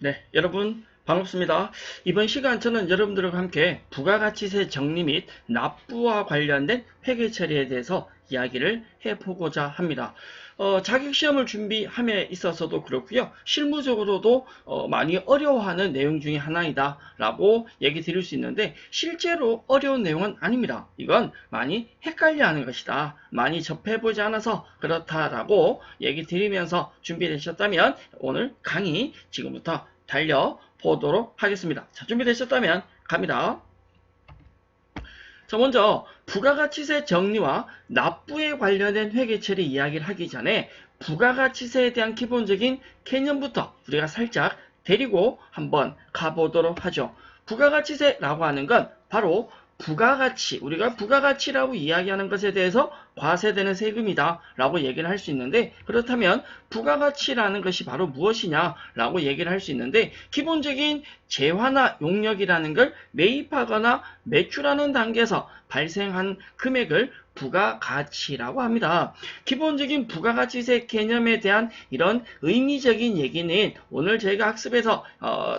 네, 여러분 반갑습니다. 이번 시간 저는 여러분들과 함께 부가가치세 정리 및 납부와 관련된 회계 처리에 대해서 이야기를 해보고자 합니다. 자격시험을 준비함에 있어서도 그렇고요. 실무적으로도 많이 어려워하는 내용 중에 하나이다 라고 얘기 드릴 수 있는데 실제로 어려운 내용은 아닙니다. 이건 많이 헷갈려하는 것이다. 많이 접해보지 않아서 그렇다라고 얘기 드리면서 준비되셨다면 오늘 강의 지금부터 달려보도록 하겠습니다. 자, 준비되셨다면 갑니다. 자, 먼저 부가가치세 정리와 납부에 관련된 회계처리 이야기를 하기 전에 부가가치세에 대한 기본적인 개념부터 우리가 살짝 데리고 한번 가보도록 하죠. 부가가치세라고 하는 건 바로 부가가치, 우리가 부가가치라고 이야기하는 것에 대해서 과세되는 세금이다 라고 얘기를 할 수 있는데, 그렇다면 부가가치라는 것이 바로 무엇이냐 라고 얘기를 할 수 있는데, 기본적인 재화나 용역이라는 걸 매입하거나 매출하는 단계에서 발생한 금액을 부가가치라고 합니다. 기본적인 부가가치세 개념에 대한 이런 의미적인 얘기는 오늘 저희가 학습에서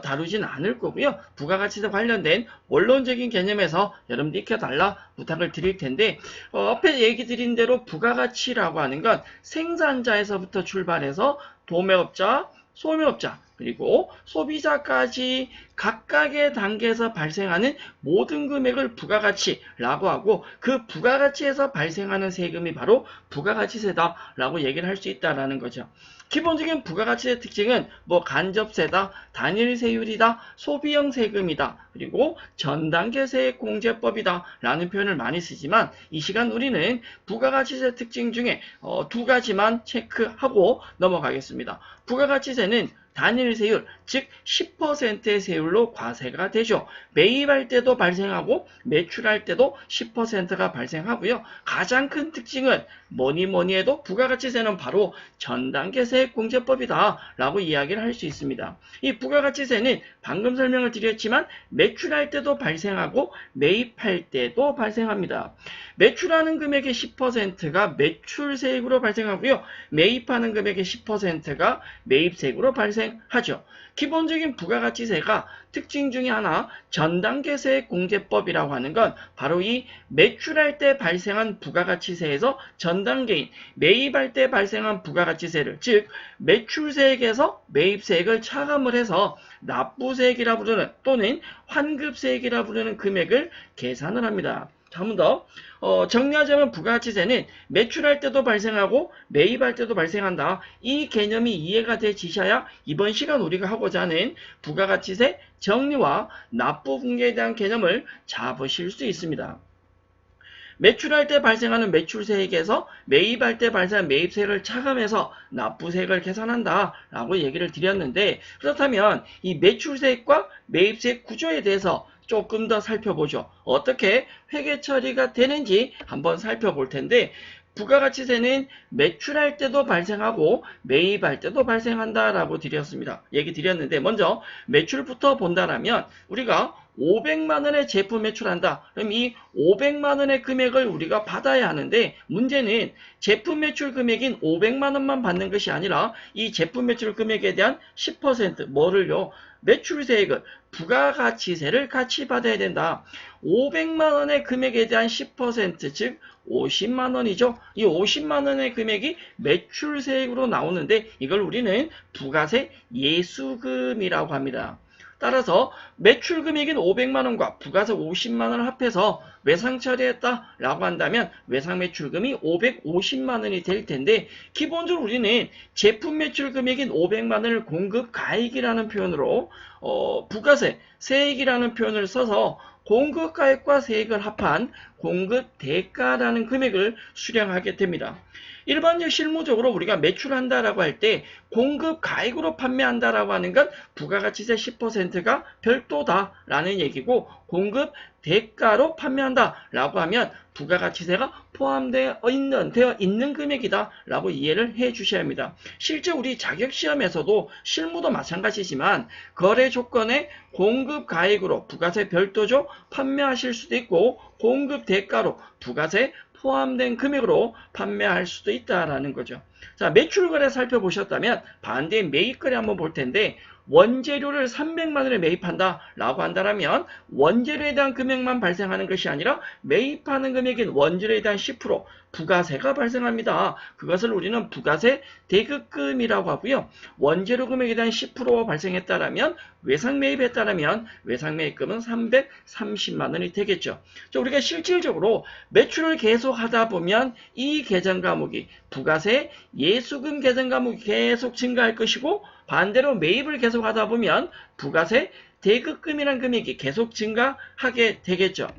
다루진 않을 거고요. 부가가치세 관련된 원론적인 개념에서 여러분들 익혀달라 부탁을 드릴 텐데, 앞에 얘기 드린 대로 부가가치라고 하는 건 생산자에서부터 출발해서 도매업자, 소매업자, 그리고 소비자까지 각각의 단계에서 발생하는 모든 금액을 부가가치라고 하고, 그 부가가치에서 발생하는 세금이 바로 부가가치세다라고 얘기를 할 수 있다라는 거죠. 기본적인 부가가치의 특징은 간접세다, 단일세율이다, 소비형 세금이다, 그리고 전단계 세액공제법이다 라는 표현을 많이 쓰지만, 이 시간 우리는 부가가치세 특징 중에 두 가지만 체크하고 넘어가겠습니다. 부가가치세는 단일세율, 즉 10%의 세율로 과세가 되죠. 매입할 때도 발생하고 매출할 때도 10%가 발생하고요. 가장 큰 특징은 뭐니 해도 부가가치세는 바로 전단계 세액공제법이다 라고 이야기를 할 수 있습니다. 이 부가가치세는 방금 설명을 드렸지만 매출할 때도 발생하고 매입할 때도 발생합니다. 매출하는 금액의 10%가 매출세액으로 발생하고요. 매입하는 금액의 10%가 매입세액으로 발생하죠. 기본적인 부가가치세가 특징 중에 하나, 전단계 세액공제법이라고 하는 건 바로 이 매출할 때 발생한 부가가치세에서 전단계인 매입할 때 발생한 부가가치세를, 즉 매출세액에서 매입세액을 차감을 해서 납부세액이라 부르는 또는 환급세액이라 부르는 금액을 계산을 합니다. 한 번 더 정리하자면 부가가치세는 매출할 때도 발생하고 매입할 때도 발생한다. 이 개념이 이해가 되시셔야 이번 시간 우리가 하고자 하는 부가가치세 정리와 납부분계에 대한 개념을 잡으실 수 있습니다. 매출할 때 발생하는 매출세액에서 매입할 때 발생한 매입세액을 차감해서 납부세액을 계산한다 라고 얘기를 드렸는데, 그렇다면 이 매출세액과 매입세액 구조에 대해서 조금 더 살펴보죠. 어떻게 회계 처리가 되는지 한번 살펴볼 텐데, 부가가치세는 매출할 때도 발생하고 매입할 때도 발생한다라고 드렸습니다. 얘기 드렸는데, 먼저 매출부터 본다라면 우리가 500만 원의 제품 매출한다. 그럼 이 500만 원의 금액을 우리가 받아야 하는데, 문제는 제품 매출 금액인 500만 원만 받는 것이 아니라 이 제품 매출 금액에 대한 10% 뭐를요? 매출세액을, 부가가치세를 같이 받아야 된다. 500만 원의 금액에 대한 10%, 즉 50만 원이죠. 이 50만 원의 금액이 매출세액으로 나오는데 이걸 우리는 부가세 예수금이라고 합니다. 따라서 매출 금액인 500만 원과 부가세 50만 원을 합해서 외상 처리했다라고 한다면 외상 매출금이 550만 원이 될 텐데, 기본적으로 우리는 제품 매출 금액인 500만 원을 공급 가액이라는 표현으로 부가세 세액이라는 표현을 써서 공급 가액과 세액을 합한 공급 대가라는 금액을 수령하게 됩니다. 일반적 실무적으로 우리가 매출한다라고 할 때 공급 가액으로 판매한다라고 하는 건 부가가치세 10%가 별도다라는 얘기고, 공급 대가로 판매한다라고 하면 부가가치세가 포함되어 있는 금액이다라고 이해를 해 주셔야 합니다. 실제 우리 자격시험에서도 실무도 마찬가지지만 거래 조건에 공급 가액으로 부가세 별도죠 판매하실 수도 있고, 공급 대가로 부가세 포함된 금액으로 판매할 수도 있다라는 거죠. 자, 매출 거래 살펴보셨다면 반대의 매입 거래 한번 볼 텐데, 원재료를 300만 원에 매입한다 라고 한다면 원재료에 대한 금액만 발생하는 것이 아니라 매입하는 금액인 원재료에 대한 10% 부가세가 발생합니다. 그것을 우리는 부가세 대급금이라고 하고요. 원재료 금액에 대한 10% 발생했다라면 외상 매입했다라면 외상 매입금은 330만 원이 되겠죠. 우리가 실질적으로 매출을 계속 하다 보면 이 계정 과목이 부가세 예수금 계정 과목이 계속 증가할 것이고 반대로 매입을 계속 하다 보면 부가세 대급금이라는 금액이 계속 증가하게 되겠죠.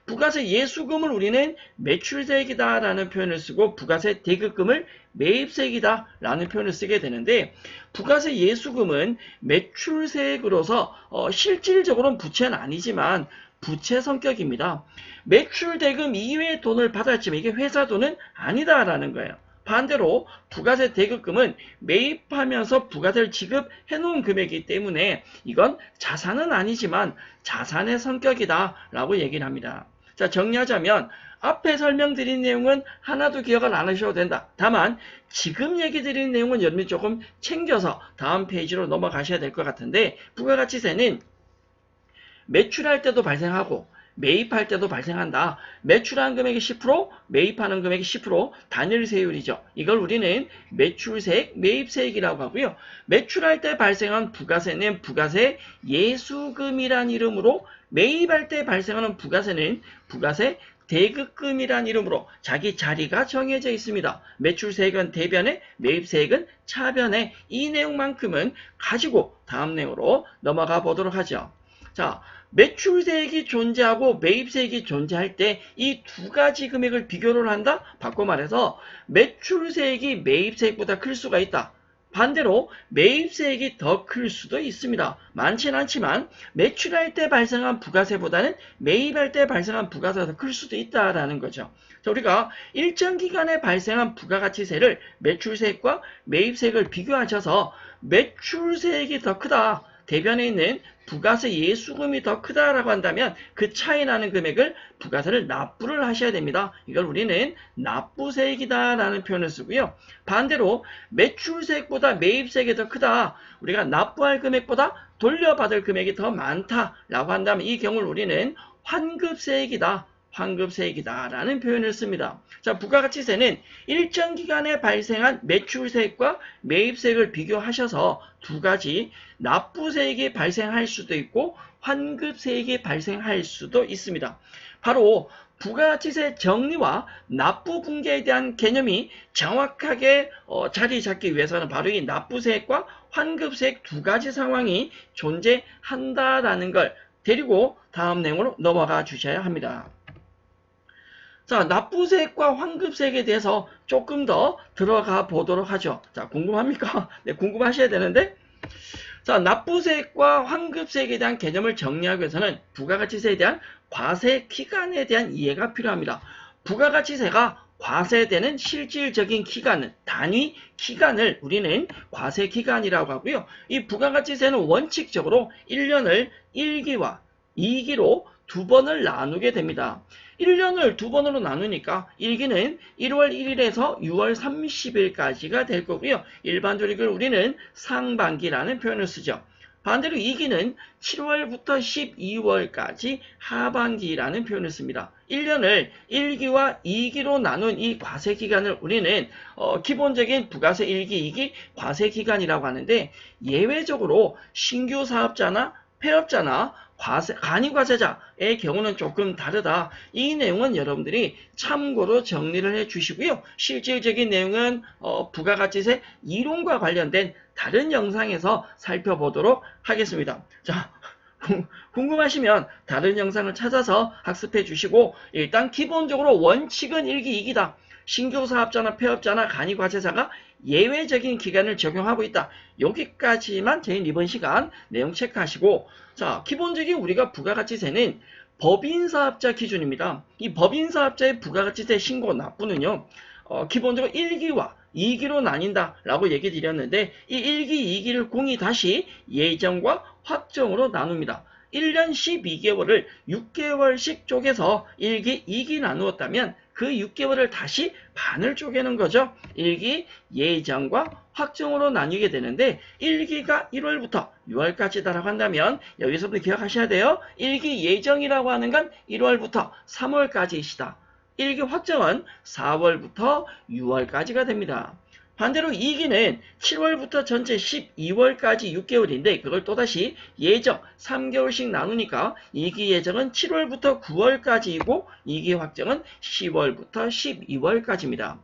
부가세 예수금을 우리는 매출세액이다 라는 표현을 쓰고 부가세 대급금을 매입세액이다 라는 표현을 쓰게 되는데 부가세 예수금은 매출세액으로서 실질적으로는 부채는 아니지만 부채 성격입니다. 매출 대금 이외의 돈을 받았지만 이게 회사 돈은 아니다 라는 거예요. 반대로 부가세 대급금은 매입하면서 부가세를 지급해 놓은 금액이기 때문에 이건 자산은 아니지만 자산의 성격이다 라고 얘기를 합니다. 자, 정리하자면 앞에 설명드린 내용은 하나도 기억을 안 하셔도 된다. 다만 지금 얘기 드린 내용은 여러분이 조금 챙겨서 다음 페이지로 넘어가셔야 될 것 같은데 부가가치세는 매출할 때도 발생하고 매입할 때도 발생한다. 매출한 금액이 10%, 매입하는 금액이 10%, 단일세율이죠. 이걸 우리는 매출세액, 매입세액이라고 하고요. 매출할 때 발생한 부가세는 부가세 예수금이란 이름으로 매입할 때 발생하는 부가세는 부가세 대급금이란 이름으로 자기 자리가 정해져 있습니다. 매출세액은 대변에, 매입세액은 차변에 이 내용만큼은 가지고 다음 내용으로 넘어가 보도록 하죠. 자, 매출세액이 존재하고 매입세액이 존재할 때 이 두 가지 금액을 비교를 한다? 바꿔 말해서 매출세액이 매입세액보다 클 수가 있다. 반대로 매입세액이 더 클 수도 있습니다. 많지는 않지만 매출할 때 발생한 부가세보다는 매입할 때 발생한 부가세가 더 클 수도 있다라는 거죠. 자, 우리가 일정 기간에 발생한 부가가치세를 매출세액과 매입세액을 비교하셔서 매출세액이 더 크다. 대변에 있는 부가세 예수금이 더 크다라고 한다면 그 차이 나는 금액을 부가세를 납부를 하셔야 됩니다. 이걸 우리는 납부세액이다라는 표현을 쓰고요. 반대로 매출세액보다 매입세액이 더 크다. 우리가 납부할 금액보다 돌려받을 금액이 더 많다라고 한다면 이 경우를 우리는 환급세액이다. 환급세액이다라는 표현을 씁니다. 자, 부가가치세는 일정 기간에 발생한 매출세액과 매입세액을 비교하셔서 두 가지 납부세액이 발생할 수도 있고 환급세액이 발생할 수도 있습니다. 바로 부가가치세 정리와 납부분계에 대한 개념이 정확하게 자리 잡기 위해서는 바로 이 납부세액과 환급세액 두 가지 상황이 존재한다라는 걸 데리고 다음 내용으로 넘어가 주셔야 합니다. 자, 납부세액과 환급세액에 대해서 조금 더 들어가 보도록 하죠. 자, 궁금합니까? 네, 궁금하셔야 되는데. 자, 납부세액과 환급세액에 대한 개념을 정리하기 위해서는 부가가치세에 대한 과세 기간에 대한 이해가 필요합니다. 부가가치세가 과세되는 실질적인 기간은 단위 기간을 우리는 과세 기간이라고 하고요. 이 부가가치세는 원칙적으로 1년을 1기와 2기로 두 번을 나누게 됩니다. 1년을 두 번으로 나누니까 1기는 1월 1일에서 6월 30일까지가 될 거고요. 일반적으로 이걸 우리는 상반기라는 표현을 쓰죠. 반대로 2기는 7월부터 12월까지 하반기라는 표현을 씁니다. 1년을 1기와 2기로 나눈 이 과세기간을 우리는 기본적인 부가세 1기, 2기 과세기간이라고 하는데 예외적으로 신규 사업자나 폐업자나 간이과세자의 경우는 조금 다르다. 이 내용은 여러분들이 참고로 정리를 해 주시고요. 실질적인 내용은 부가가치세 이론과 관련된 다른 영상에서 살펴보도록 하겠습니다. 자, 궁금하시면 다른 영상을 찾아서 학습해 주시고 일단 기본적으로 원칙은 1기, 2기다. 신규 사업자나 폐업자나 간이과세자가 예외적인 기간을 적용하고 있다. 여기까지만 저희는 이번 시간 내용 체크하시고 자, 기본적인 우리가 부가가치세는 법인사업자 기준입니다. 이 법인사업자의 부가가치세 신고 납부는요. 기본적으로 1기와 2기로 나뉜다라고 얘기 드렸는데 이 1기, 2기를 공이 다시 예정과 확정으로 나눕니다. 1년 12개월을 6개월씩 쪼개서 1기, 2기 나누었다면 그 6개월을 다시 반을 쪼개는 거죠. 1기 예정과 확정으로 나뉘게 되는데 1기가 1월부터 6월까지다라고 한다면 여기서부터 기억하셔야 돼요. 1기 예정이라고 하는 건 1월부터 3월까지이시다. 1기 확정은 4월부터 6월까지가 됩니다. 반대로 2기는 7월부터 전체 12월까지 6개월인데 그걸 또다시 예정 3개월씩 나누니까 2기 예정은 7월부터 9월까지이고 2기 확정은 10월부터 12월까지입니다.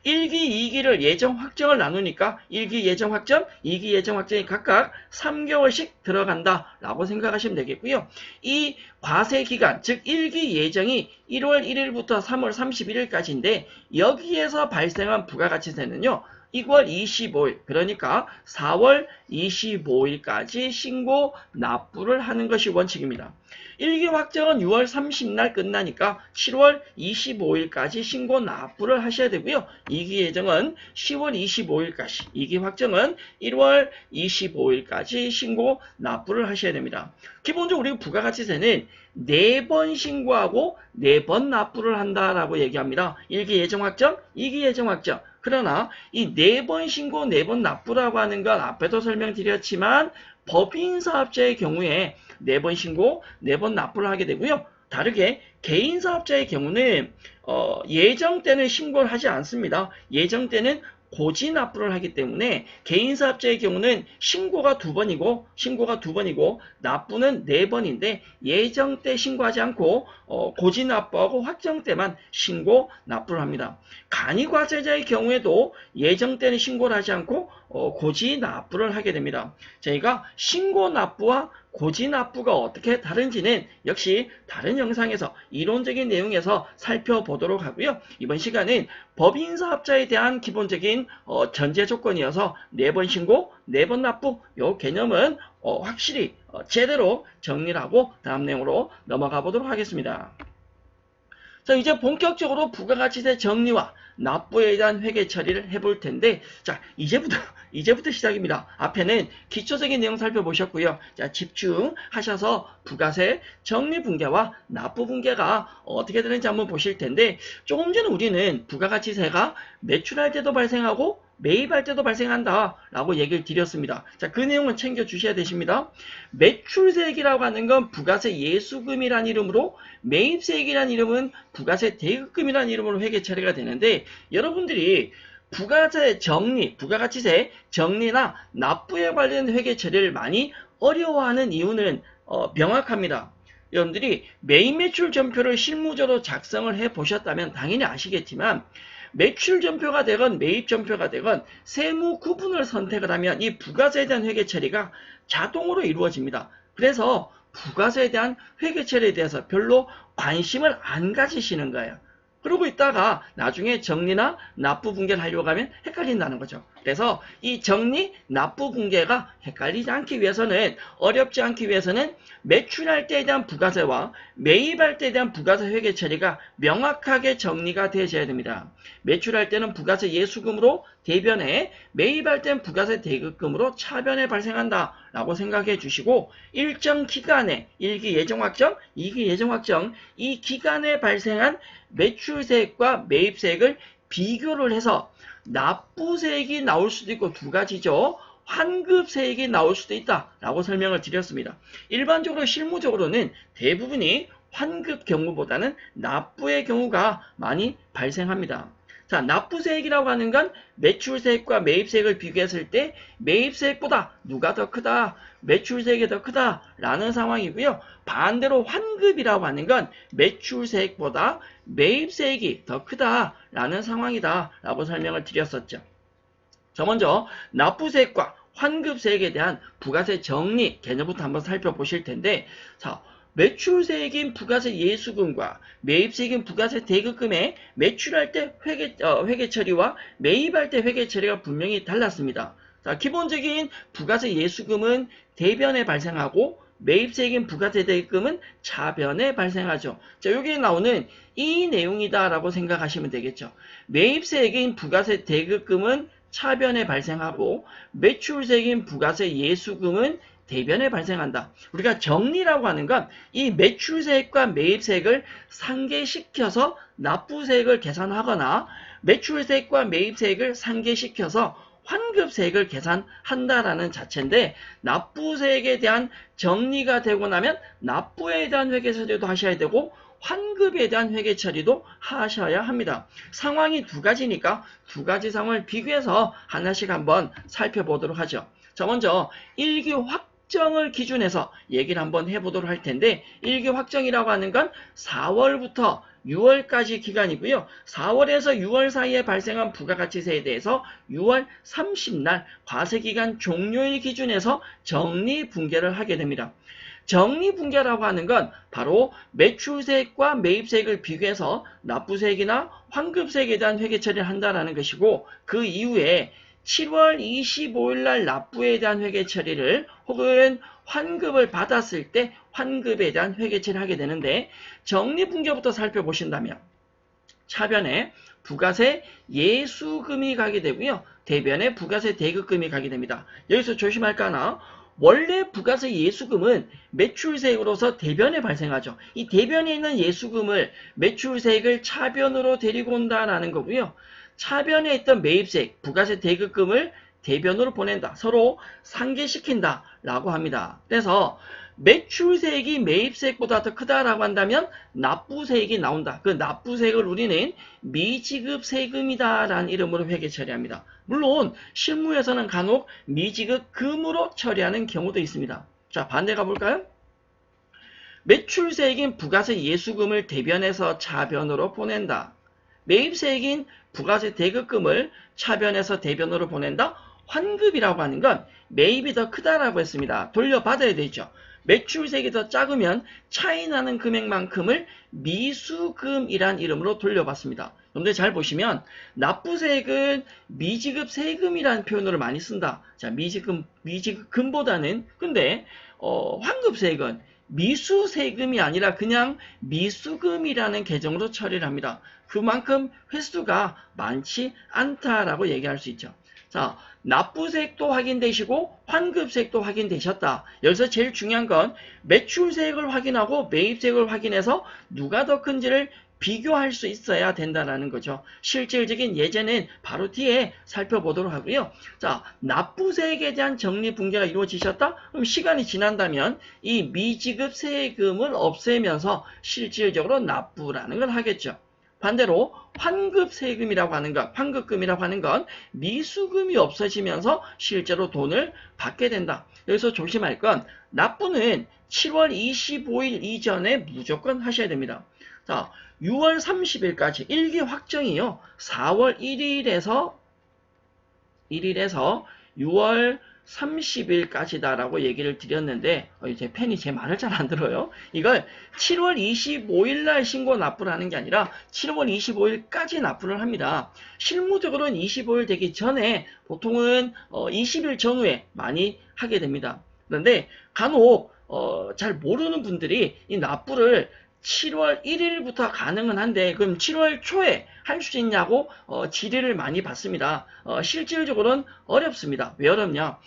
1기, 2기를 예정 확정을 나누니까 1기 예정 확정, 2기 예정 확정이 각각 3개월씩 들어간다라고 생각하시면 되겠고요. 이 과세 기간, 즉 1기 예정이 1월 1일부터 3월 31일까지인데 여기에서 발생한 부가가치세는요. 2월 25일, 그러니까 4월 25일까지 신고 납부를 하는 것이 원칙입니다. 1기 확정은 6월 30날 끝나니까 7월 25일까지 신고 납부를 하셔야 되고요. 2기 예정은 10월 25일까지, 2기 확정은 1월 25일까지 신고 납부를 하셔야 됩니다. 기본적으로 우리 부가가치세는 4번 신고하고 4번 납부를 한다라고 얘기합니다. 1기 예정 확정, 2기 예정 확정. 그러나 이 4번 신고 4번 납부라고 하는 건 앞에도 설명드렸지만 법인사업자의 경우에 4번 신고 4번 납부를 하게 되고요. 다르게 개인사업자의 경우는 예정 때는 신고를 하지 않습니다. 예정 때는 고지 납부를 하기 때문에 개인사업자의 경우는 신고가 2번이고 납부는 4번인데 예정 때 신고하지 않고 고지 납부하고 확정 때만 신고 납부를 합니다. 간이과세자의 경우에도 예정 때는 신고를 하지 않고 고지 납부를 하게 됩니다. 저희가 신고 납부와 고지 납부가 어떻게 다른지는 역시 다른 영상에서 이론적인 내용에서 살펴보도록 하고요. 이번 시간은 법인사업자에 대한 기본적인 전제 조건이어서 4번 신고, 4번 납부 이 개념은 확실히 제대로 정리를 하고 다음 내용으로 넘어가 보도록 하겠습니다. 자, 이제 본격적으로 부가가치세 정리와 납부에 대한 회계 처리를 해볼 텐데, 자, 이제부터 시작입니다. 앞에는 기초적인 내용 살펴보셨고요. 자, 집중하셔서 부가세 정리 분계와 납부 분계가 어떻게 되는지 한번 보실 텐데, 조금 전에 우리는 부가가치세가 매출할 때도 발생하고 매입할 때도 발생한다 라고 얘기를 드렸습니다. 자, 그 내용은 챙겨 주셔야 되십니다. 매출세액이라고 하는 건 부가세 예수금이라는 이름으로, 매입세액이라는 이름은 부가세 대급금이라는 이름으로 회계 처리가 되는데, 여러분들이 부가세 정리, 부가가치세 정리나 납부에 관련 회계 처리를 많이 어려워하는 이유는 명확합니다. 여러분들이 매입 매출 전표를 실무적으로 작성을 해 보셨다면 당연히 아시겠지만, 매출 전표가 되건 매입 전표가 되건 세무 구분을 선택을 하면 이 부가세에 대한 회계 처리가 자동으로 이루어집니다. 그래서 부가세에 대한 회계 처리에 대해서 별로 관심을 안 가지시는 거예요. 그러고 있다가 나중에 정리나 납부 분계를 하려고 하면 헷갈린다는 거죠. 그래서 이 정리, 납부 분계가 헷갈리지 않기 위해서는, 어렵지 않기 위해서는 매출할 때에 대한 부가세와 매입할 때에 대한 부가세 회계 처리가 명확하게 정리가 되어져야 됩니다. 매출할 때는 부가세 예수금으로 대변해, 매입할 때는 부가세 대급금으로 차변에 발생한다 라고 생각해 주시고, 일정 기간에 1기 예정 확정, 2기 예정 확정, 이 기간에 발생한 매출세액과 매입세액을 비교를 해서 납부세액이 나올 수도 있고 두 가지죠. 환급세액이 나올 수도 있다라고 설명을 드렸습니다. 일반적으로 실무적으로는 대부분이 환급 경우보다는 납부의 경우가 많이 발생합니다. 자, 납부세액이라고 하는 건 매출세액과 매입세액을 비교했을 때 매입세액보다 누가 더 크다, 매출세액이 더 크다라는 상황이고요. 반대로 환급이라고 하는 건 매출세액보다 매입세액이 더 크다라는 상황이다라고 설명을 드렸었죠. 자, 먼저 납부세액과 환급세액에 대한 부가세 정리 개념부터 한번 살펴보실 텐데, 자, 매출세액인 부가세 예수금과 매입세액인 부가세 대급금의 매출할 때 회계 처리와 매입할 때 회계 처리가 분명히 달랐습니다. 자, 기본적인 부가세 예수금은 대변에 발생하고 매입세액인 부가세 대급금은 차변에 발생하죠. 자, 여기에 나오는 이 내용이다라고 생각하시면 되겠죠. 매입세액인 부가세 대급금은 차변에 발생하고 매출세액인 부가세 예수금은 대변에 발생한다. 우리가 정리라고 하는 건 이 매출세액과 매입세액을 상계시켜서 납부세액을 계산하거나 매출세액과 매입세액을 상계시켜서 환급세액을 계산한다라는 자체인데, 납부세액에 대한 정리가 되고 나면 납부에 대한 회계처리도 하셔야 되고 환급에 대한 회계처리도 하셔야 합니다. 상황이 두 가지니까 두 가지 상황을 비교해서 하나씩 한번 살펴보도록 하죠. 자, 먼저 일기 확정을 기준해서 얘기를 한번 해보도록 할 텐데, 일기 확정이라고 하는 건 4월부터 6월까지 기간이고요. 4월에서 6월 사이에 발생한 부가가치세에 대해서 6월 30날 과세기간 종료일 기준에서 정리분계를 하게 됩니다. 정리분계라고 하는 건 바로 매출세액과 매입세액을 비교해서 납부세액이나 환급세액에 대한 회계처리를 한다는 것이고, 그 이후에 7월 25일 날 납부에 대한 회계처리를 혹은 환급을 받았을 때 환급에 대한 회계처리를 하게 되는데, 정리분계부터 살펴보신다면 차변에 부가세 예수금이 가게 되고요. 대변에 부가세 대급금이 가게 됩니다. 여기서 조심할 거 하나, 원래 부가세 예수금은 매출세액으로서 대변에 발생하죠. 이 대변에 있는 예수금을 매출세액을 차변으로 데리고 온다라는 거고요. 차변에 있던 매입세액, 부가세 대급금을 대변으로 보낸다. 서로 상계시킨다 라고 합니다. 그래서 매출세액이 매입세액보다 더 크다라고 한다면 납부세액이 나온다. 그 납부세액을 우리는 미지급세금이다 라는 이름으로 회계 처리합니다. 물론 실무에서는 간혹 미지급금으로 처리하는 경우도 있습니다. 자, 반대 가볼까요? 매출세액인 부가세 예수금을 대변해서 차변으로 보낸다. 매입세액인 부가세 대급금을 차변해서 대변으로 보낸다. 환급이라고 하는 건 매입이 더 크다라고 했습니다. 돌려받아야 되죠. 매출세액이 더 작으면 차이나는 금액만큼을 미수금이란 이름으로 돌려받습니다. 여러분들 잘 보시면 납부세액은 미지급 세금이라는 표현으로 많이 쓴다. 자, 미지급금보다는 근데 환급세액은 미수세금이 아니라 그냥 미수금이라는 계정으로 처리를 합니다. 그만큼 횟수가 많지 않다라고 얘기할 수 있죠. 자, 납부세액도 확인되시고 환급세액도 확인되셨다. 여기서 제일 중요한 건 매출세액을 확인하고 매입세액을 확인해서 누가 더 큰지를 비교할 수 있어야 된다는 거죠. 실질적인 예제는 바로 뒤에 살펴보도록 하고요. 자, 납부세액에 대한 정리분계가 이루어지셨다? 그럼 시간이 지난다면 이 미지급 세금을 없애면서 실질적으로 납부라는 걸 하겠죠. 반대로 환급세금이라고 하는 것, 환급금이라고 하는 건 미수금이 없어지면서 실제로 돈을 받게 된다. 여기서 조심할 건 납부는 7월 25일 이전에 무조건 하셔야 됩니다. 자, 6월 30일까지 일기 확정이요. 4월 1일에서 6월 30일까지다라고 얘기를 드렸는데 제 팬이 제 말을 잘 안 들어요. 이걸 7월 25일 날 신고 납부를 하는 게 아니라 7월 25일까지 납부를 합니다. 실무적으로는 25일 되기 전에 보통은 20일 전후에 많이 하게 됩니다. 그런데 간혹 잘 모르는 분들이 이 납부를 7월 1일부터 가능은 한데 그럼 7월 초에 할 수 있냐고 질의를 많이 받습니다. 실질적으로는 어렵습니다. 왜 어렵냐?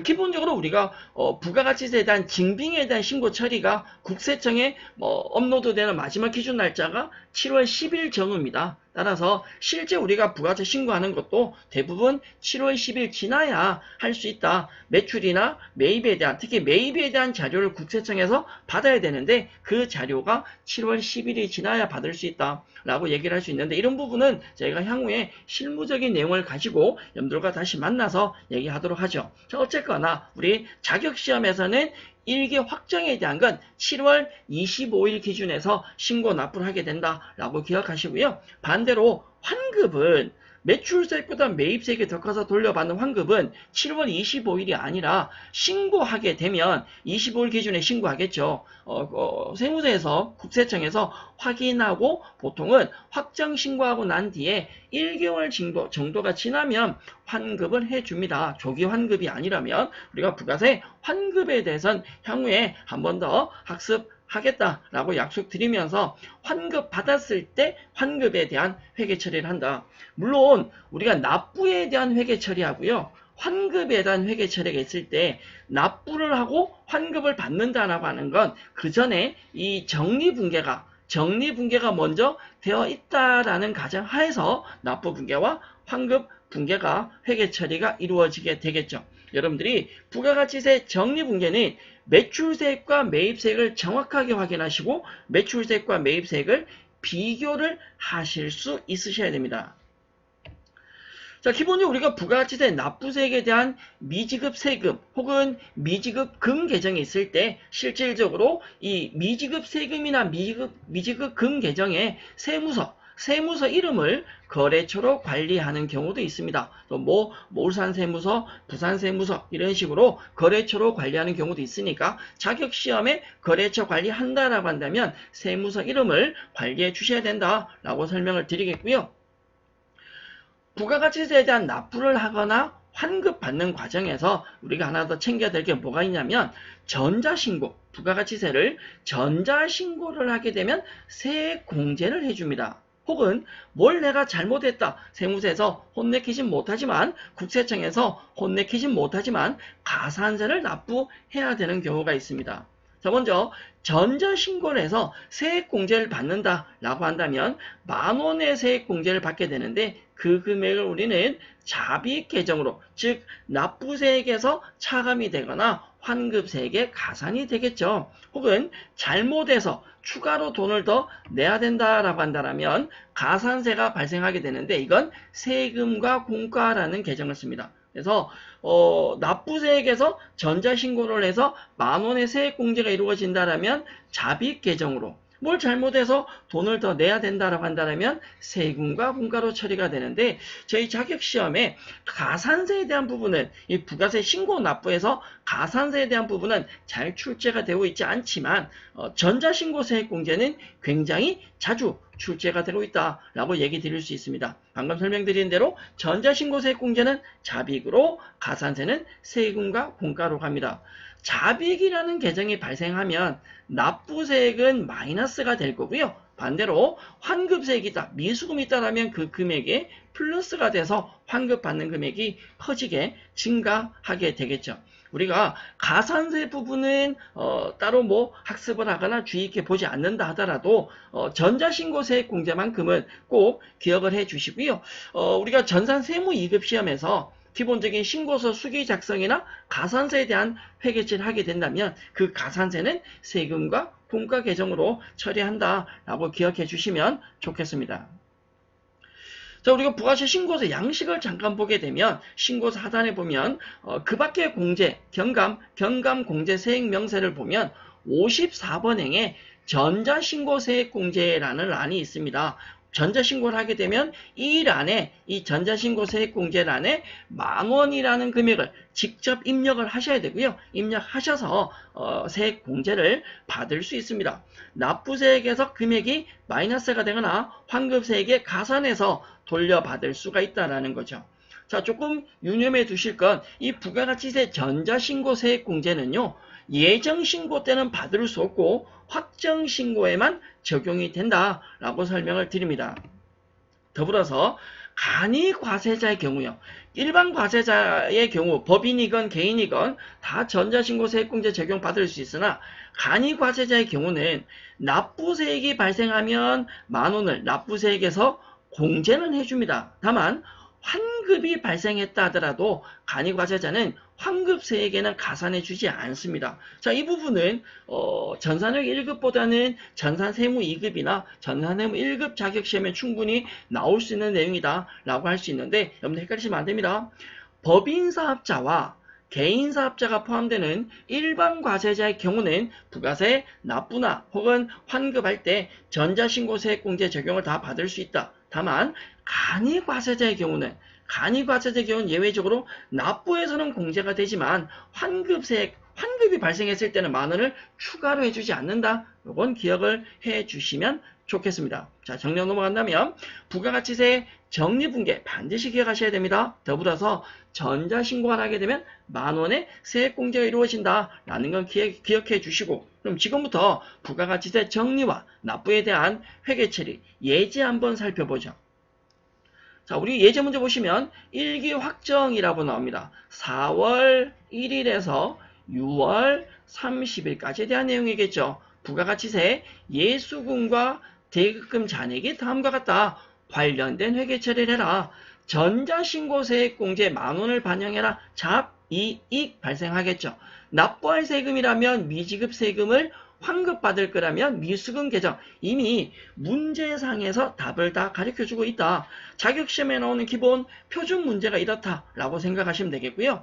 기본적으로 우리가 부가가치세에 대한 증빙에 대한 신고 처리가 국세청에 업로드되는 마지막 기준 날짜가 7월 10일 전후입니다. 따라서 실제 우리가 부가세 신고하는 것도 대부분 7월 10일 지나야 할 수 있다. 매출이나 매입에 대한, 특히 매입에 대한 자료를 국세청에서 받아야 되는데 그 자료가 7월 10일이 지나야 받을 수 있다 라고 얘기를 할 수 있는데, 이런 부분은 저희가 향후에 실무적인 내용을 가지고 여러분들과 다시 만나서 얘기하도록 하죠. 자, 어쨌거나 우리 자격시험에서는 일기 확정에 대한 건 7월 25일 기준에서 신고 납부를 하게 된다라고 기억하시고요. 반대로 환급은 매출세액보다 매입세액이 더 커서 돌려받는 환급은 7월 25일이 아니라 신고하게 되면 25일 기준에 신고하겠죠. 세무서에서 국세청에서 확인하고 보통은 확정 신고하고 난 뒤에 1개월 정도가 지나면 환급을 해줍니다. 조기 환급이 아니라면 우리가 부가세 환급에 대해서는 향후에 한 번 더 학습하겠다라고 약속드리면서 환급 받았을 때 환급에 대한 회계 처리를 한다. 물론 우리가 납부에 대한 회계 처리하고요. 환급에 대한 회계 처리가 있을 때 납부를 하고 환급을 받는다라고 하는 건 그 전에 이 정리분계가 먼저 되어 있다라는 가정하에서 납부분계와 환급분계가 회계 처리가 이루어지게 되겠죠. 여러분들이 부가가치세 정리분계는 매출세액과 매입세액을 정확하게 확인하시고 매출세액과 매입세액을 비교를 하실 수 있으셔야 됩니다. 자, 기본적으로 우리가 부가가치세 납부세액에 대한 미지급 세금 혹은 미지급 금 계정이 있을 때 실질적으로 이 미지급 세금이나 미지급 금 계정의 세무서 이름을 거래처로 관리하는 경우도 있습니다. 또 뭐 울산세무서, 부산세무서 이런 식으로 거래처로 관리하는 경우도 있으니까 자격시험에 거래처 관리한다라고 한다면 세무서 이름을 관리해 주셔야 된다라고 설명을 드리겠고요. 부가가치세에 대한 납부를 하거나 환급받는 과정에서 우리가 하나 더 챙겨야 될 게 뭐가 있냐면 전자신고, 부가가치세를 전자신고를 하게 되면 세액공제를 해줍니다. 혹은 뭘 내가 잘못했다. 세무서에서 혼내키진 못하지만 국세청에서 혼내키진 못하지만 가산세를 납부해야 되는 경우가 있습니다. 자, 먼저 전자신고를 해서 세액공제를 받는다라고 한다면 10,000원의 세액공제를 받게 되는데 그 금액을 우리는 자비익 계정으로, 즉 납부세액에서 차감이 되거나 환급세액에 가산이 되겠죠. 혹은 잘못해서 추가로 돈을 더 내야 된다라고 한다면 가산세가 발생하게 되는데 이건 세금과 공과라는 계정을 씁니다. 그래서 납부세액에서 전자신고를 해서 10,000원의 세액공제가 이루어진다라면 자비익 계정으로, 뭘 잘못해서 돈을 더 내야 된다라고 한다면 세금과 공과로 처리가 되는데 저희 자격시험에 가산세에 대한 부분은 이 부가세 신고 납부에서 가산세에 대한 부분은 잘 출제가 되고 있지 않지만 전자신고 세액공제는 굉장히 자주 출제가 되고 있다라고 얘기 드릴 수 있습니다. 방금 설명드린 대로 전자신고 세액공제는 자비익으로, 가산세는 세금과 공과로 갑니다. 자비익이라는 계정이 발생하면 납부세액은 마이너스가 될 거고요. 반대로 환급세액이다, 미수금이 있다라면 그 금액이 플러스가 돼서 환급받는 금액이 커지게 증가하게 되겠죠. 우리가 가산세 부분은 따로 뭐 학습을 하거나 주의 깊게 보지 않는다 하더라도 전자신고세액공제만큼은 꼭 기억을 해 주시고요. 우리가 전산세무 2급 시험에서 기본적인 신고서 수기 작성이나 가산세에 대한 회계처리를 하게 된다면 그 가산세는 세금과 공과 계정으로 처리한다라고 기억해 주시면 좋겠습니다. 자, 우리가 부가세 신고서 양식을 잠깐 보게 되면 신고서 하단에 보면 그 밖의 공제, 경감 공제 세액 명세를 보면 54번행에 전자신고세액공제라는 란이 있습니다. 전자신고를 하게 되면 이 란에, 이 전자신고세액공제란에 10,000원이라는 금액을 직접 입력을 하셔야 되고요. 입력하셔서 세액공제를 받을 수 있습니다. 납부세액에서 금액이 마이너스가 되거나 환급세액에 가산해서 돌려받을 수가 있다는 거죠. 자, 조금 유념해 두실 건 이 부가가치세 전자신고세액공제는요. 예정신고 때는 받을 수 없고 확정신고에만 적용이 된다라고 설명을 드립니다. 더불어서 간이과세자의 경우요. 일반 과세자의 경우 법인이건 개인이건 다 전자신고세액공제 적용받을 수 있으나 간이과세자의 경우는 납부세액이 발생하면 10,000원을 납부세액에서 공제는 해줍니다. 다만 환급이 발생했다 하더라도 간이과세자는 환급세액에는 가산해주지 않습니다. 자, 이 부분은 전산력 1급보다는 전산세무 2급이나 전산세무 1급 자격시험에 충분히 나올 수 있는 내용이다 라고 할 수 있는데 여러분들 헷갈리시면 안됩니다. 법인사업자와 개인사업자가 포함되는 일반 과세자의 경우는 부가세 납부나 혹은 환급할 때 전자신고세액공제 적용을 다 받을 수 있다. 다만 간이과세자의 경우는 예외적으로 납부에서는 공제가 되지만 환급이 발생했을 때는 10,000원을 추가로 해주지 않는다. 이건 기억을 해주시면 좋겠습니다. 자, 정리로 넘어간다면 부가가치세 정리분계 반드시 기억하셔야 됩니다. 더불어서 전자신고를 하게 되면 10,000원의 세액공제가 이루어진다라는 건 기억해 주시고, 그럼 지금부터 부가가치세 정리와 납부에 대한 회계처리 예제 한번 살펴보죠. 자, 우리 예제 문제 보시면 일기 확정이라고 나옵니다. 4월 1일에서 6월 30일까지에 대한 내용이겠죠. 부가가치세 예수금과 대급금 잔액이 다음과 같다. 관련된 회계 처리를 해라. 전자신고세액공제 10,000원을 반영해라. 잡이익 발생하겠죠. 납부할 세금이라면 미지급 세금을 환급받을 거라면 미수금 계정. 이미 문제상에서 답을 다 가르쳐주고 있다. 자격시험에 나오는 기본 표준 문제가 이렇다라고 생각하시면 되겠고요.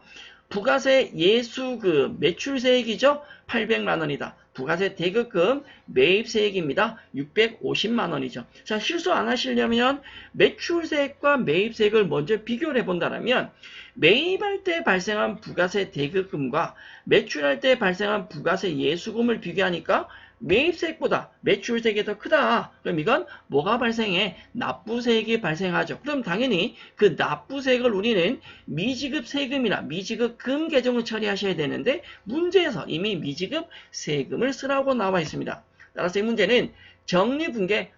부가세 예수금 매출세액이죠. 800만 원이다. 부가세 대급금 매입세액입니다. 650만 원이죠. 자, 실수 안 하시려면 매출세액과 매입세액을 먼저 비교를 해본다면 매입할 때 발생한 부가세 대급금과 매출할 때 발생한 부가세 예수금을 비교하니까 매입세액보다 매출세액이 더 크다. 그럼 이건 뭐가 발생해? 납부세액이 발생하죠. 그럼 당연히 그 납부세액을 우리는 미지급 세금이나 미지급 금 계정을 처리하셔야 되는데 문제에서 이미 미지급 세금을 쓰라고 나와 있습니다. 따라서 이 문제는 정리분계,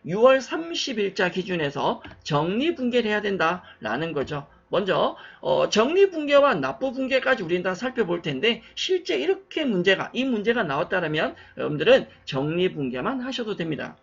6월 30일자 기준에서 정리분계를 해야 된다라는 거죠. 먼저 정리분계와 납부분계까지 우리는 다 살펴볼 텐데 실제 이렇게 이 문제가 나왔다면 여러분들은 정리분계만 하셔도 됩니다.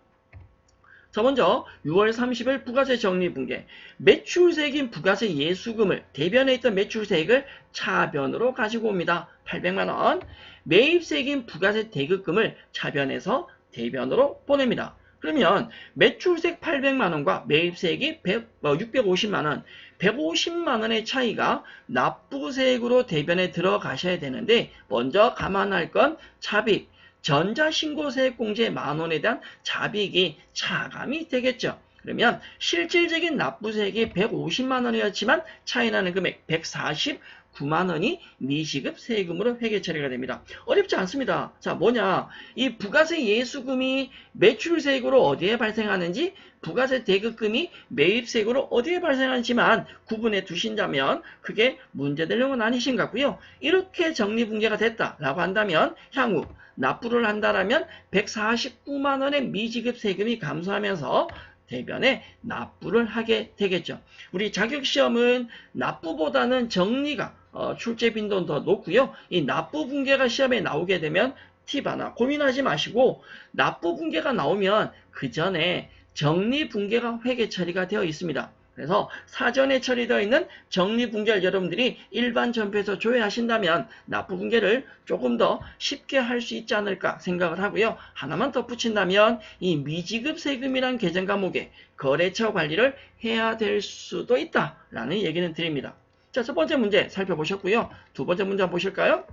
자, 먼저 6월 30일 부가세 정리분계. 매출세액인 부가세 예수금을 대변에 있던 매출세액을 차변으로 가지고 옵니다. 800만 원. 매입세액인 부가세 대급금을 차변에서 대변으로 보냅니다. 그러면 매출세액 800만 원과 매입세액이 650만 원, 150만 원의 차이가 납부세액으로 대변에 들어가셔야 되는데 먼저 감안할 건 차비, 전자신고세액공제 10,000원에 대한 차비익이 차감이 되겠죠. 그러면 실질적인 납부세액이 150만 원이었지만 차이나는 금액 149만 원이 미지급 세금으로 회계 처리가 됩니다. 어렵지 않습니다. 자, 뭐냐? 이 부가세 예수금이 매출세액으로 어디에 발생하는지, 부가세 대급금이 매입세액으로 어디에 발생하는지만 구분해 두신다면 그게 문제될 내용은 아니신 것 같고요. 이렇게 정리분계가 됐다라고 한다면 향후 납부를 한다라면 149만 원의 미지급 세금이 감소하면서 대변에 납부를 하게 되겠죠. 우리 자격시험은 납부보다는 정리가 출제 빈도는 더 높고요. 이 납부 분계가 시험에 나오게 되면 팁 하나 고민하지 마시고 납부 분계가 나오면 그 전에 정리 분계가 회계 처리가 되어 있습니다. 그래서 사전에 처리되어 있는 정리 분계를 여러분들이 일반 점표에서 조회하신다면 납부 분계를 조금 더 쉽게 할 수 있지 않을까 생각을 하고요. 하나만 더 붙인다면 이 미지급 세금이란 계정 과목에 거래처 관리를 해야 될 수도 있다라는 얘기는 드립니다. 자, 첫 번째 문제 살펴보셨고요. 두 번째 문제 한번 보실까요?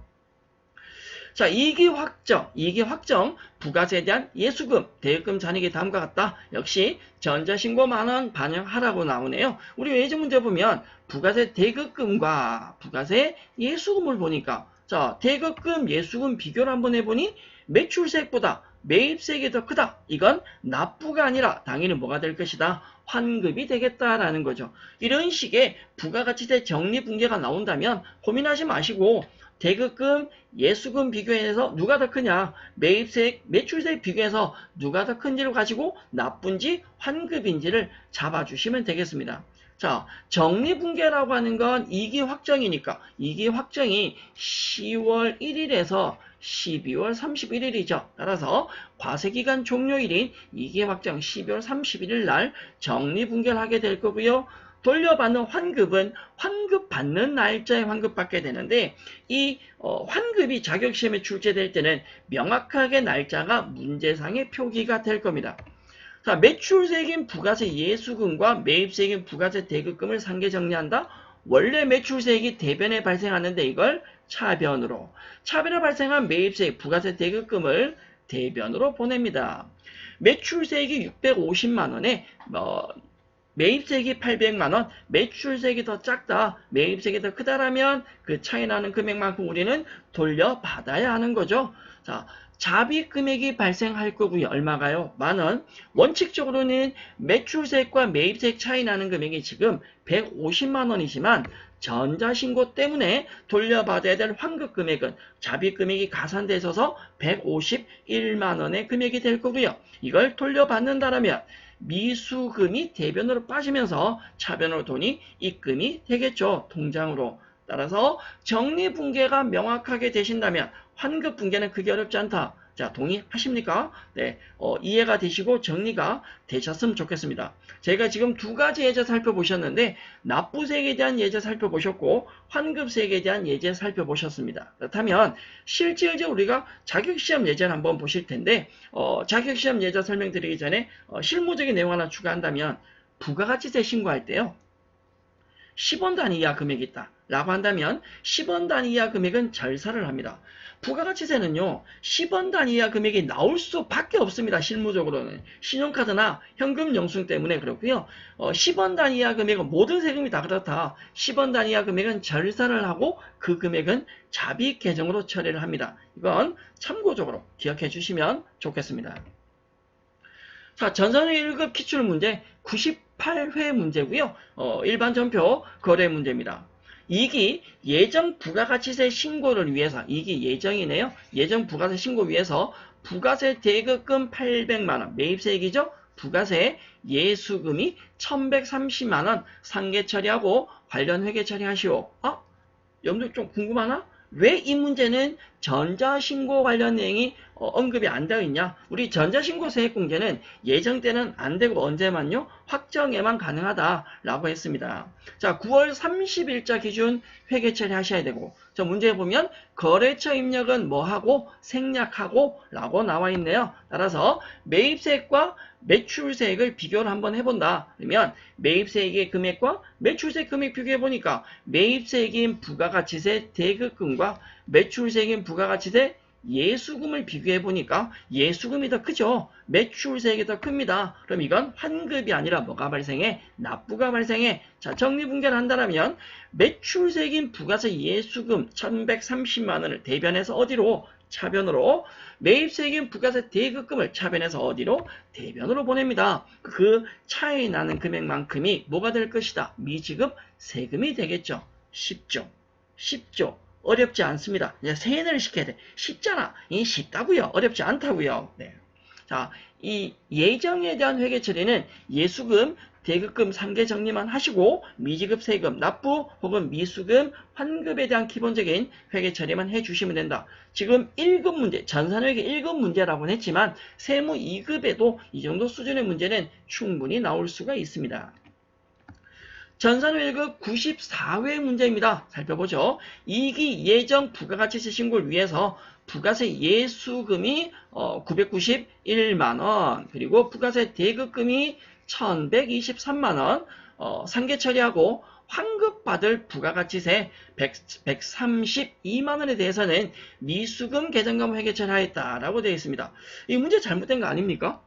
자, 이익이 확정, 부가세에 대한 예수금, 대입금 잔액이 다음과 같다. 역시 전자신고 10,000원 반영하라고 나오네요. 우리 예제 문제 보면 부가세 대급금과 부가세 예수금을 보니까 자, 대급금, 예수금 비교를 한번 해보니 매출세액보다 매입세액이 더 크다. 이건 납부가 아니라 당연히 뭐가 될 것이다? 환급이 되겠다라는 거죠. 이런 식의 부가가치세 정리분계가 나온다면 고민하지 마시고 대급금, 예수금 비교해서 누가 더 크냐, 매입세액, 매출세액 비교해서 누가 더 큰지를 가지고 납부인지 환급인지를 잡아주시면 되겠습니다. 자, 정리분계라고 하는 건 이익이 확정이니까 이익이 확정이 10월 1일에서 12월 31일이죠. 따라서 과세기간 종료일인 이익이 확정 12월 31일 날 정리분계를 하게 될 거고요. 돌려받는 환급은 환급받는 날짜에 환급받게 되는데 이 환급이 자격시험에 출제될 때는 명확하게 날짜가 문제상에 표기가 될 겁니다. 자, 매출세액인 부가세 예수금과 매입세액인 부가세 대급금을 상계 정리한다. 원래 매출세액이 대변에 발생하는데 이걸 차변으로, 차변에 발생한 매입세액, 부가세 대급금을 대변으로 보냅니다. 매출세액이 650만 원에 매입세액이 800만 원, 매출세액이 더 작다, 매입세액이 더 크다라면 그 차이 나는 금액만큼 우리는 돌려받아야 하는 거죠. 자, 자비 금액이 발생할 거고요. 얼마가요? 10,000원. 원칙적으로는 매출세액과 매입세액 차이 나는 금액이 지금 150만 원이지만 전자신고 때문에 돌려받아야 될 환급 금액은 자비 금액이 가산돼 있어서 151만 원의 금액이 될 거고요. 이걸 돌려받는다라면 미수금이 대변으로 빠지면서 차변으로 돈이 입금이 되겠죠. 통장으로. 따라서 정리분계가 명확하게 되신다면 환급분계는 크게 어렵지 않다. 자, 동의하십니까? 네, 이해가 되시고 정리가 되셨으면 좋겠습니다. 제가 지금 두 가지 예제 살펴보셨는데 납부세액에 대한 예제 살펴보셨고 환급세액에 대한 예제 살펴보셨습니다. 그렇다면 실질적으로 우리가 자격시험 예제를 한번 보실 텐데 자격시험 예제 설명드리기 전에 실무적인 내용 하나 추가한다면 부가가치세 신고할 때요. 10원 단위 이하 금액이 있다 라고 한다면 10원 단위 이하 금액은 절사를 합니다. 부가가치세는요 10원 단위 이하 금액이 나올 수밖에 없습니다. 실무적으로는 신용카드나 현금 영수증 때문에 그렇고요. 10원 단위 이하 금액은 모든 세금이 다 그렇다. 10원 단위 이하 금액은 절사를 하고 그 금액은 자비 계정으로 처리를 합니다. 이건 참고적으로 기억해 주시면 좋겠습니다. 자, 전산후 1급 기출 문제 98회 문제고요. 일반 전표 거래 문제입니다. 2기 예정 부가가치세 신고를 위해서 2기 예정이네요. 예정 부가세 신고 위해서 부가세 대급금 800만원 매입세액이죠. 부가세 예수금이 1130만원 상계 처리하고 관련 회계 처리하시오. 여러분들 좀 궁금하나? 왜 이 문제는 전자신고 관련 내용이 언급이 안 되어 있냐? 우리 전자신고 세액공제는 예정때는 안 되고 언제만요? 확정에만 가능하다라고 했습니다. 자, 9월 30일자 기준 회계 처리하셔야 되고, 저 문제에 보면 거래처 입력은 뭐하고 생략하고 라고 나와 있네요. 따라서 매입세액과 매출세액을 비교를 한번 해본다. 그러면 매입세액의 금액과 매출세액 금액 비교해보니까 매입세액인 부가가치세 대급금과 매출세액인 부가가치세 예수금을 비교해보니까 예수금이 더 크죠. 매출세액이 더 큽니다. 그럼 이건 환급이 아니라 뭐가 발생해? 납부가 발생해. 자, 정리분계를 한다면 매출세액인 부가세 예수금 1130만원을 대변해서 어디로? 차변으로. 매입세액인 부가세 대급금을 차변해서 어디로? 대변으로 보냅니다. 그 차이 나는 금액만큼이 뭐가 될 것이다? 미지급 세금이 되겠죠. 쉽죠. 쉽죠. 어렵지 않습니다. 이제 세뇌를 시켜야 돼. 쉽잖아. 이 쉽다고요. 어렵지 않다고요. 네. 자, 이 예정에 대한 회계 처리는 예수금, 대급금 3개 정리만 하시고 미지급 세금, 납부 혹은 미수금, 환급에 대한 기본적인 회계 처리만 해주시면 된다. 지금 1급 문제, 전산회계 1급 문제라고는 했지만 세무 2급에도 이 정도 수준의 문제는 충분히 나올 수가 있습니다. 전산후 1급 94회 문제입니다. 살펴보죠. 2기 예정 부가가치세 신고를 위해서 부가세 예수금이 991만원 그리고 부가세 대급금이 1123만원 상계 처리하고 환급받을 부가가치세 132만원에 대해서는 미수금 계정금 회계 처리하였다라고 되어 있습니다. 이 문제 잘못된 거 아닙니까?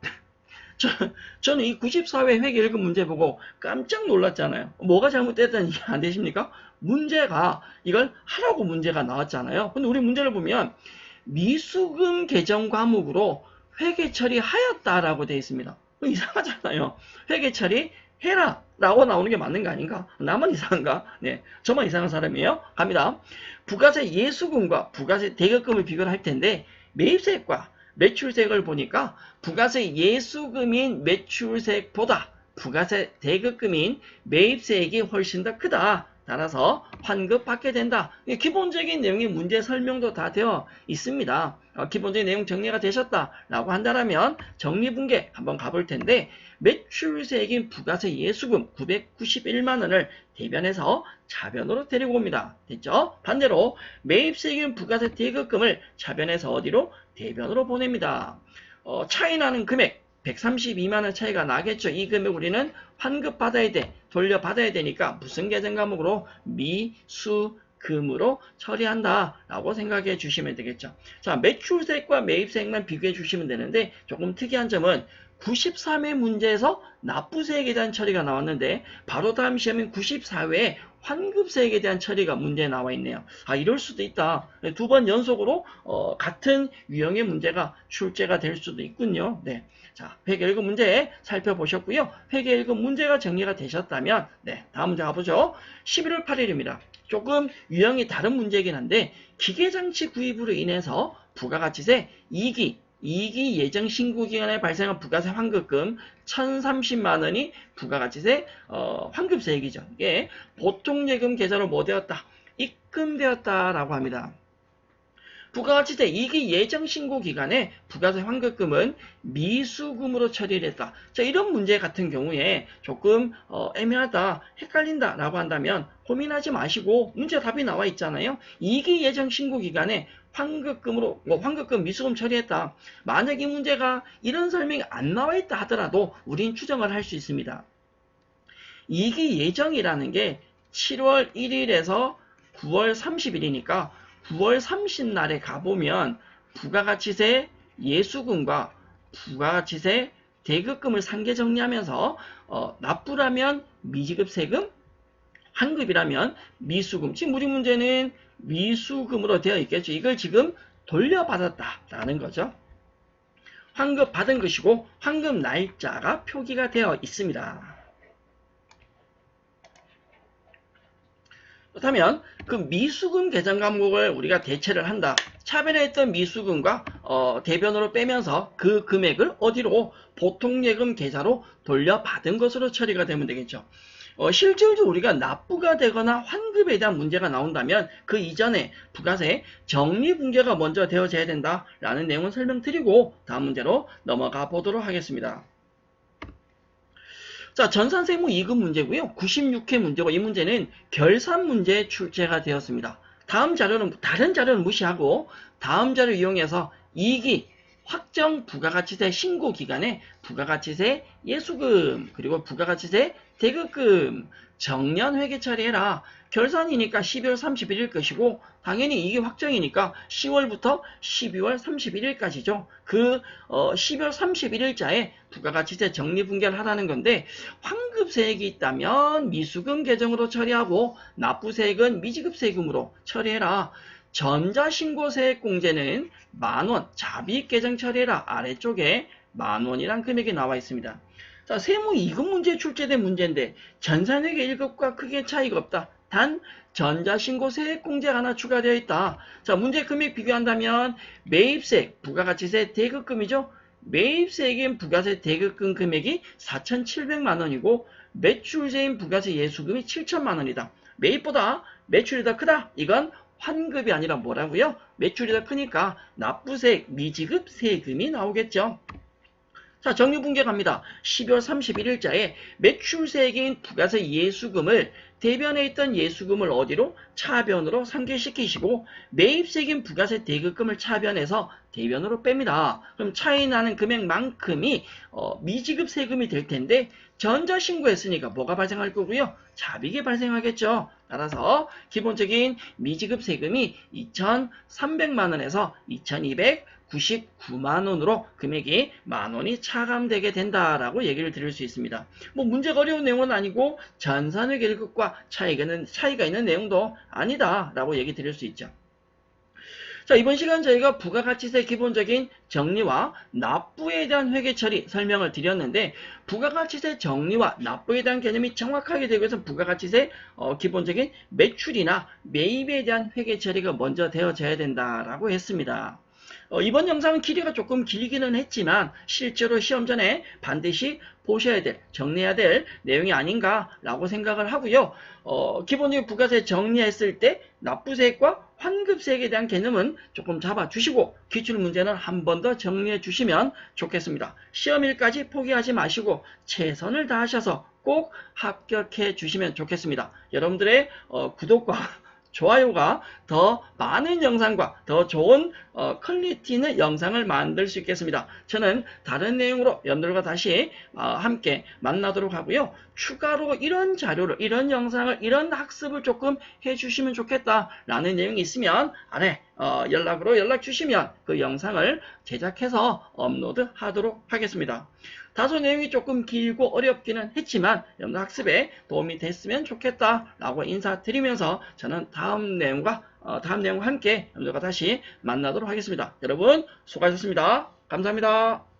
저는 이 94회 회계 1급 문제 보고 깜짝 놀랐잖아요. 뭐가 잘못됐다는 이해 안 되십니까? 문제가 이걸 하라고 문제가 나왔잖아요. 근데 우리 문제를 보면 미수금 계정 과목으로 회계 처리하였다라고 되어 있습니다. 이상하잖아요. 회계 처리해라 라고 나오는 게 맞는 거 아닌가? 나만 이상한가? 네, 저만 이상한 사람이에요. 갑니다. 부가세 예수금과 부가세 대급금을 비교를 할 텐데 매입세액과 매출세액을 보니까 부가세 예수금인 매출세액보다 부가세 대급금인 매입세액이 훨씬 더 크다. 따라서 환급받게 된다. 기본적인 내용이 문제 설명도 다 되어 있습니다. 기본적인 내용 정리가 되셨다라고 한다면 정리분계 한번 가볼 텐데 매출세액인 부가세 예수금 991만원을 대변해서 차변으로 데리고 옵니다. 됐죠? 반대로 매입세액인 부가세 대급금을 차변해서 어디로? 대변으로 보냅니다. 차이 나는 금액 132만원 차이가 나겠죠. 이 금액 우리는 환급받아야 돼. 돌려받아야 되니까 무슨 계정 과목으로? 미수금으로 처리한다 라고 생각해 주시면 되겠죠. 자, 매출세액과 매입세액만 비교해 주시면 되는데 조금 특이한 점은 93회 문제에서 납부세액에 대한 처리가 나왔는데 바로 다음 시험인 94회에 환급세액에 대한 처리가 문제에 나와 있네요. 이럴 수도 있다. 두 번 연속으로 같은 유형의 문제가 출제가 될 수도 있군요. 네. 자, 회계 1급 문제 살펴보셨고요. 회계 1급 문제가 정리가 되셨다면 네, 다음 문제 가보죠. 11월 8일입니다. 조금 유형이 다른 문제이긴 한데 기계장치 구입으로 인해서 부가가치세 2기 2기 예정 신고 기간에 발생한 부가세 환급금 1,030만 원이 부가가치세 환급세액이죠. 이게 보통예금 계좌로 뭐 되었다? 입금되었다라고 합니다. 부가가치세 2기 예정 신고 기간에 부가세 환급금은 미수금으로 처리를 했다. 자, 이런 문제 같은 경우에 조금 애매하다, 헷갈린다 라고 한다면 고민하지 마시고 문제 답이 나와 있잖아요. 2기 예정 신고 기간에 환급금으로 환급금 미수금 처리했다. 만약 이 문제가 이런 설명이 안 나와 있다 하더라도 우린 추정을 할 수 있습니다. 2기 예정이라는 게 7월 1일에서 9월 30일이니까 9월 30날에 가보면 부가가치세 예수금과 부가가치세 대급금을 상계 정리하면서 납부라면 미지급 세금, 환급이라면 미수금. 지금 우리 문제는 미수금으로 되어 있겠죠. 이걸 지금 돌려받았다라는 거죠. 환급 받은 것이고 환급 날짜가 표기가 되어 있습니다. 그렇다면 그 미수금 계정 과목을 우리가 대체를 한다. 차변했던 미수금과 대변으로 빼면서 그 금액을 어디로 보통예금 계좌로 돌려받은 것으로 처리가 되면 되겠죠. 실질적으로 우리가 납부가 되거나 환급에 대한 문제가 나온다면 그 이전에 부가세 정리분계가 먼저 되어져야 된다라는 내용을 설명드리고 다음 문제로 넘어가 보도록 하겠습니다. 자, 전산세무 2급 문제고요. 96회 문제고 이 문제는 결산 문제 출제가 되었습니다. 다른 자료는 무시하고 다음 자료 이용해서 2기 확정 부가가치세 신고 기간에 부가가치세 예수금 그리고 부가가치세 대급금 정년 회계 처리해라. 결산이니까 12월 31일 것이고 당연히 이게 확정이니까 10월부터 12월 31일까지죠. 그 12월 31일자에 부가가치세 정리분계를 하라는 건데 환급세액이 있다면 미수금 계정으로 처리하고 납부세액은 미지급세금으로 처리해라. 전자신고세액공제는 만원, 자비계정 처리해라. 아래쪽에 만원이란 금액이 나와 있습니다. 자, 세무 2급 문제에 출제된 문제인데 전산회계 1급과 크게 차이가 없다. 단 전자신고세액공제가 하나 추가되어 있다. 자, 문제 금액 비교한다면 매입세액, 부가가치세 대급금이죠. 매입세액인 부가세 대급금 금액이 4,700만 원이고 매출세인 부가세 예수금이 7천만 원이다. 매입보다 매출이 더 크다. 이건 환급이 아니라 뭐라고요? 매출이 더 크니까 납부세액, 미지급 세금이 나오겠죠. 자, 정리분계 갑니다. 12월 31일자에 매출세액인 부가세 예수금을 대변에 있던 예수금을 어디로? 차변으로 상계시키시고 매입세액인 부가세 대급금을 차변해서 대변으로 뺍니다. 그럼 차이 나는 금액만큼이 미지급 세금이 될 텐데 전자신고했으니까 뭐가 발생할 거고요? 자비계 발생하겠죠. 따라서 기본적인 미지급 세금이 2,300만 원에서 2,299만 원으로 금액이 만원이 차감되게 된다라고 얘기를 드릴 수 있습니다. 뭐 문제가 어려운 내용은 아니고 전산회계 1급과 차이가 있는 내용도 아니다라고 얘기 드릴 수 있죠. 자, 이번 시간 저희가 부가가치세 기본적인 정리와 납부에 대한 회계 처리 설명을 드렸는데 부가가치세 정리와 납부에 대한 개념이 정확하게 되기 위해서 부가가치세 기본적인 매출이나 매입에 대한 회계 처리가 먼저 되어져야 된다라고 했습니다. 이번 영상은 길이가 조금 길기는 했지만 실제로 시험 전에 반드시 보셔야 될, 정리해야 될 내용이 아닌가라고 생각을 하고요. 기본적인 부가세 정리했을 때 납부세액과 환급세액에 대한 개념은 조금 잡아주시고 기출문제는 한 번 더 정리해 주시면 좋겠습니다. 시험일까지 포기하지 마시고 최선을 다하셔서 꼭 합격해 주시면 좋겠습니다. 여러분들의 구독과 좋아요가 더 많은 영상과 더 좋은 퀄리티 있는 영상을 만들 수 있겠습니다. 저는 다른 내용으로 여러분들과 다시 함께 만나도록 하고요. 추가로 이런 자료를, 이런 영상을, 이런 학습을 조금 해주시면 좋겠다라는 내용이 있으면 아래 연락으로 연락 주시면 그 영상을 제작해서 업로드하도록 하겠습니다. 다소 내용이 조금 길고 어렵기는 했지만 여러분 학습에 도움이 됐으면 좋겠다라고 인사드리면서 저는 다음 내용과 함께 여러분들과 다시 만나도록 하겠습니다. 여러분 수고하셨습니다. 감사합니다.